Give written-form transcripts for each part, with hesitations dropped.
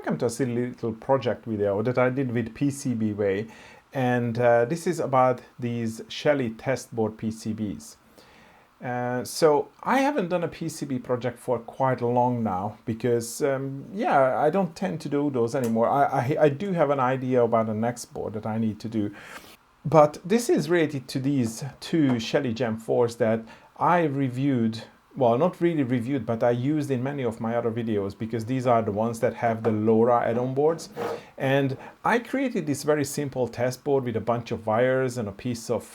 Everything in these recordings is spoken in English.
welcome to a silly little project video that I did with PCBWay, and this is about these Shelly test board PCBs. So I haven't done a PCB project for quite long now because yeah, I don't tend to do those anymore. I do have an idea about the next board that I need to do, but this is related to these two Shelly Gen 4s that I reviewed. Well, not really reviewed, but I used in many of my other videos because these are the ones that have the Lora add-on boards. And I created this very simple test board with a bunch of wires and a piece of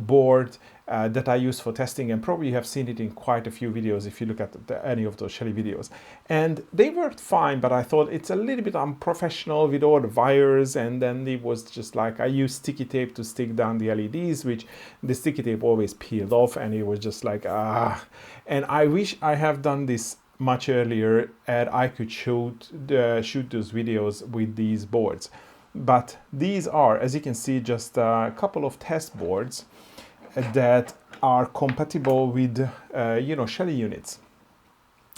board that I use for testing, and probably you have seen it in quite a few videos if you look at any of those Shelly videos. And they worked fine, but I thought it's a little bit unprofessional with all the wires, and then it was just like I used sticky tape to stick down the LEDs, which the sticky tape always peeled off, and it was just like and I wish I have done this much earlier and I could shoot those videos with these boards. But these are, as you can see, just a couple of test boards that are compatible with Shelly units.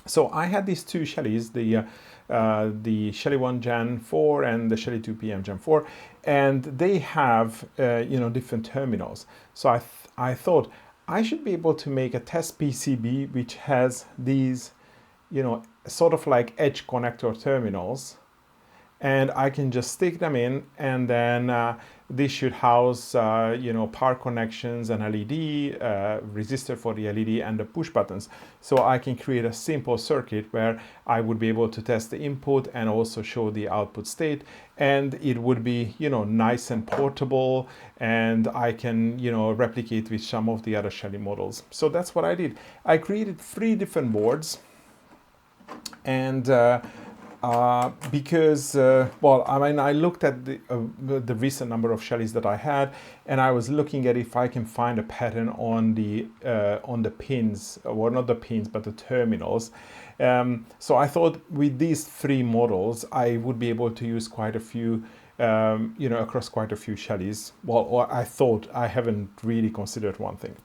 So I had these two Shellys, the Shelly 1 Gen 4 and the Shelly 2 PM Gen 4, and they have different terminals. So I thought I should be able to make a test PCB which has these sort of like edge connector terminals, and I can just stick them in, and then this should house power connections, and LED, resistor for the LED, and the push buttons. So I can create a simple circuit where I would be able to test the input and also show the output state, and it would be nice and portable, and I can replicate with some of the other Shelly models. So that's what I did. I created 3 different boards, and because I looked at the recent number of Shellys that I had, and I was looking at if I can find a pattern on the pins, or not the pins but the terminals. So I thought with these 3 models I would be able to use quite a few across quite a few Shellys. Well, I thought. I haven't really considered one thing.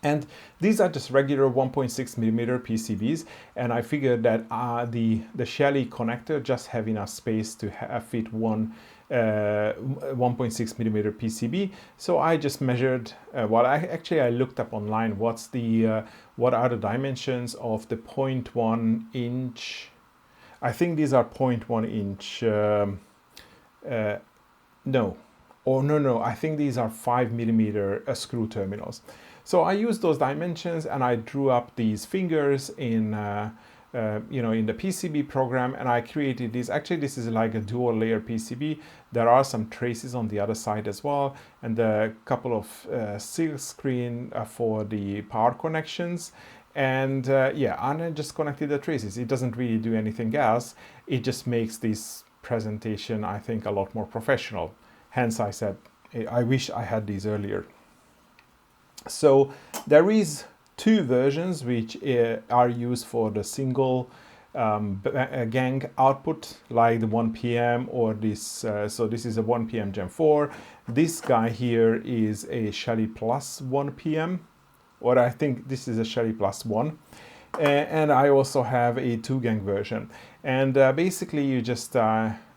And these are just regular 1.6mm PCBs, and I figured that the Shelly connector just have enough space to fit one 1.6mm PCB. So I just measured. I looked up online what are the dimensions of the 0.1 inch. I think these are 0.1 inch. No. I think these are 5mm screw terminals. So I used those dimensions, and I drew up these fingers in the PCB program, and I created this. Actually, this is like a dual layer PCB. There are some traces on the other side as well, and a couple of silk screen for the power connections. And and I just connected the traces. It doesn't really do anything else. It just makes this presentation, I think, a lot more professional. Hence, I said I wish I had these earlier. So there is 2 versions which are used for the single gang output, like the 1 PM or this. So this is a 1 PM Gen 4. This guy here is a Shelly Plus 1 PM, or I think this is a Shelly Plus 1. And I also have a 2 gang version. And basically you just,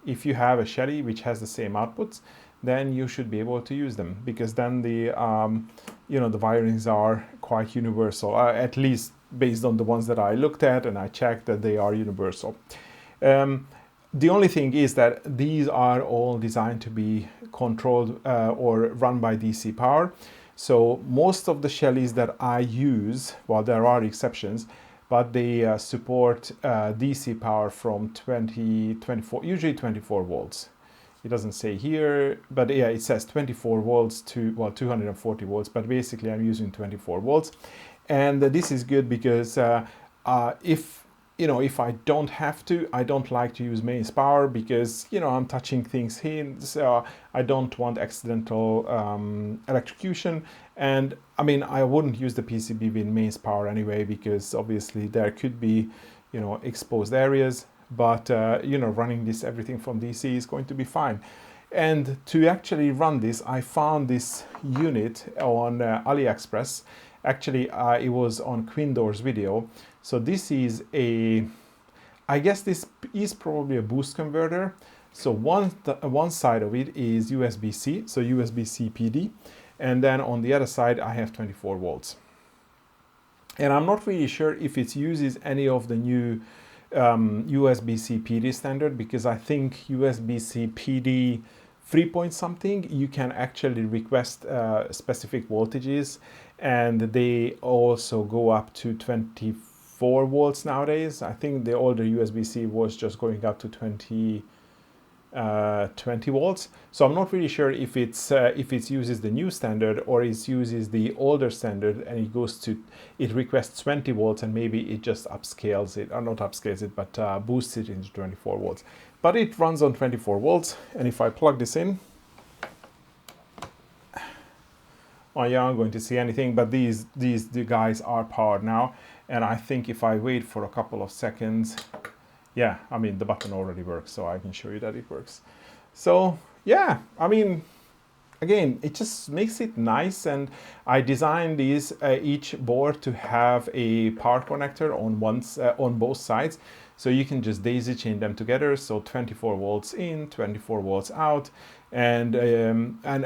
if you have a Shelly which has the same outputs, then you should be able to use them, because then the the wirings are quite universal, at least based on the ones that I looked at, and I checked that they are universal. The only thing is that these are all designed to be controlled or run by DC power. So most of the Shellys that I use, well, there are exceptions, but they support DC power from 24, usually 24 volts. It doesn't say here, but yeah, it says 24 volts to 240 volts, but basically I'm using 24 volts. And this is good because if I don't have to, I don't like to use mains power, because I'm touching things here, so I don't want accidental electrocution. And I mean, I wouldn't use the PCB with mains power anyway, because obviously there could be exposed areas. But running everything from DC is going to be fine. And to actually run this, I found this unit on AliExpress. Actually, it was on Quindor's video. So this is I guess this is probably a boost converter. So one side of it is USB-C, so USB-C PD, and then on the other side I have 24 volts. And I'm not really sure if it uses any of the new USB-C PD standard, because I think USB-C PD 3 point something, you can actually request specific voltages, and they also go up to 24 volts nowadays. I think the older USB-C was just going up to 20 volts. So I'm not really sure if it uses the new standard or it uses the older standard, and it requests 20 volts and maybe it just upscales it, or not upscales it, but boosts it into 24 volts. But it runs on 24 volts, and if I plug this in, well, you aren't going to see anything, but the guys are powered now, and I think if I wait for a couple of seconds, yeah, I mean, the button already works, so I can show you that it works. So yeah, I mean, again, it just makes it nice, and I designed each board to have a power connector on both sides, so you can just daisy chain them together. So 24 volts in, 24 volts out, and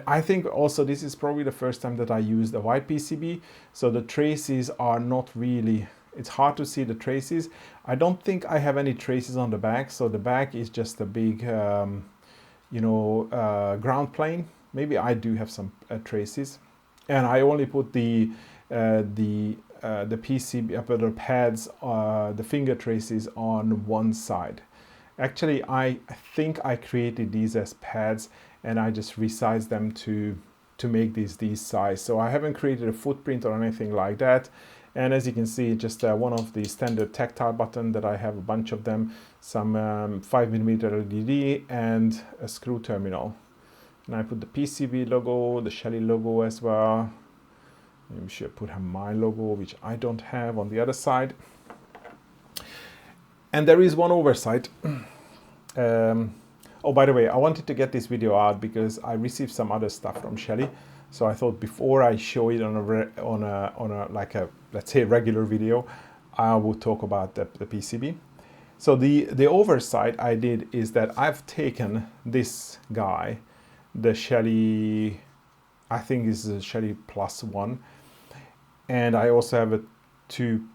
I think also this is probably the first time that I used a white PCB, so the traces are not really. It's hard to see the traces. I don't think I have any traces on the back, so the back is just a big, ground plane. Maybe I do have some traces, and I only put the PCB, the pads, the finger traces on one side. Actually, I think I created these as pads, and I just resized them to make these size. So I haven't created a footprint or anything like that. And as you can see, just one of the standard tactile button that I have a bunch of them, some 5mm LED and a screw terminal. And I put the PCB logo, the Shelly logo as well. Maybe I should put my logo, which I don't have, on the other side. And there is one oversight. Oh, by the way, I wanted to get this video out because I received some other stuff from Shelly. So I thought before I show it on a like a, let's say, regular video, I would talk about the PCB. So the oversight I did is that I've taken this guy, the Shelly, I think is a Shelly +1, and I also have a 2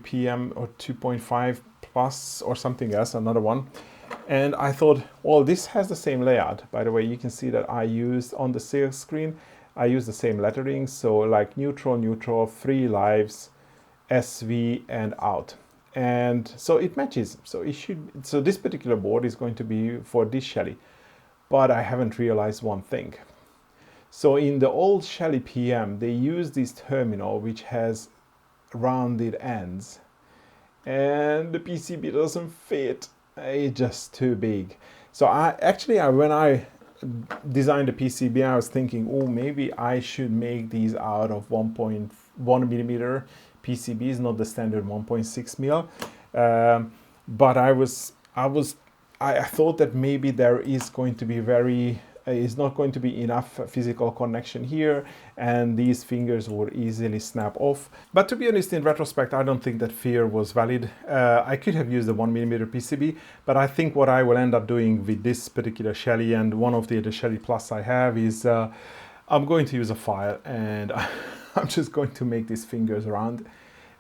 PM or 2.5 plus or something else, another one. And I thought, well, this has the same layout. By the way, you can see that I used on the sales screen, I use the same lettering, so like neutral, neutral, 3 lives, SV, and out. And so it matches. So this particular board is going to be for this Shelly. But I haven't realized one thing. So in the old Shelly PM, they use this terminal which has rounded ends, and the PCB doesn't fit. It's just too big. So when I designed the PCB, I was thinking, oh, maybe I should make these out of 1.1mm PCBs, not the standard 1.6 mil. But I thought that maybe there is going to be is not going to be enough physical connection here, and these fingers would easily snap off. But to be honest, in retrospect, I don't think that fear was valid. I could have used the 1mm PCB, but I think what I will end up doing with this particular Shelly and one of the other Shelly Plus I have is I'm going to use a file, and I'm just going to make these fingers round.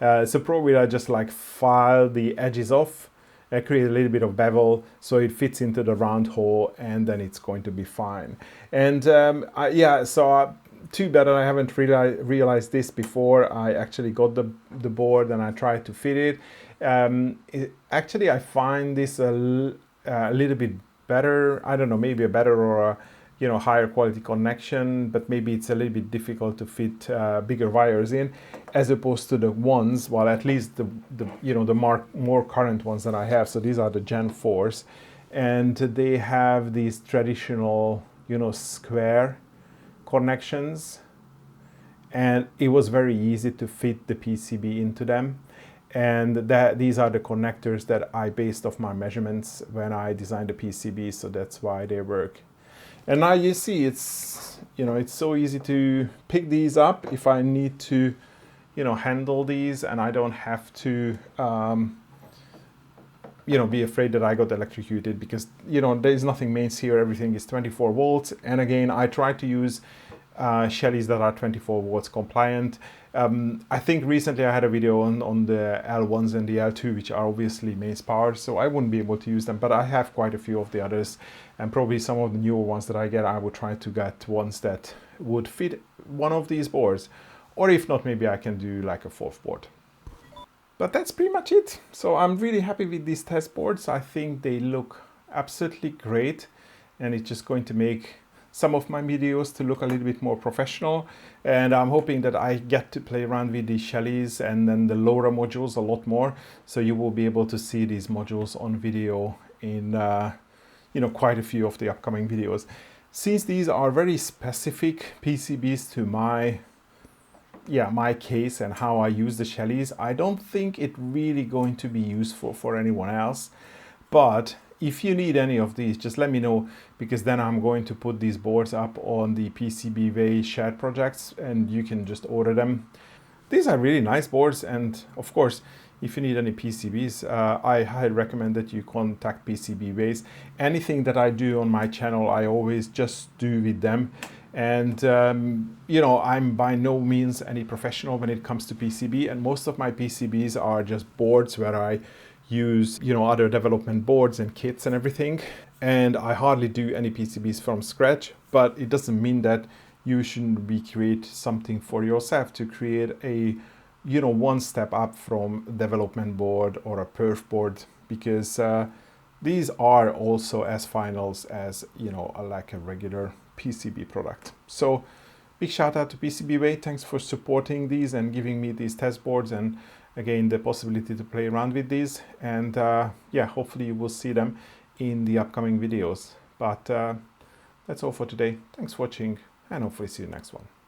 So probably I just like file the edges off, create a little bit of bevel so it fits into the round hole, and then it's going to be fine. And too bad that I haven't realized this before I actually got the board and I tried to fit it. Actually, I find this a little bit better. I don't know, maybe a better or a higher quality connection, but maybe it's a little bit difficult to fit bigger wires in, as opposed to the ones, well, at least the more current ones that I have. So these are the Gen 4s, and they have these traditional, square connections, and it was very easy to fit the PCB into them. And these are the connectors that I based off my measurements when I designed the PCB, so that's why they work. And now you see it's so easy to pick these up if I need to handle these, and I don't have to be afraid that I got electrocuted, because there is nothing mains here, everything is 24 volts. And again, I try to use Shellys that are 24 volts compliant. I think recently I had a video on the L1s and the L2, which are obviously mains powered, so I wouldn't be able to use them, but I have quite a few of the others, and probably some of the newer ones that I get, I would try to get ones that would fit one of these boards, or if not, maybe I can do like a fourth board. But that's pretty much it. So I'm really happy with these test boards. I think they look absolutely great, and it's just going to make some of my videos to look a little bit more professional. And I'm hoping that I get to play around with the Shellys and then the Lora modules a lot more. So you will be able to see these modules on video in quite a few of the upcoming videos. Since these are very specific PCBs to my case and how I use the Shellys, I don't think it really going to be useful for anyone else. But if you need any of these, just let me know, because then I'm going to put these boards up on the PCBWay shared projects and you can just order them. These are really nice boards, and of course, if you need any PCBs, I highly recommend that you contact PCBWays. Anything that I do on my channel, I always just do with them. And I'm by no means any professional when it comes to PCB, and most of my PCBs are just boards where I use other development boards and kits and everything, and I hardly do any PCBs from scratch. But it doesn't mean that you shouldn't create something for yourself to create a one step up from development board or a perf board, because these are also as finals as like a regular PCB product. So big shout out to PCBWay. Thanks for supporting these and giving me these test boards, and again the possibility to play around with these. And hopefully you will see them in the upcoming videos. But that's all for today. Thanks for watching, and hopefully see you next one.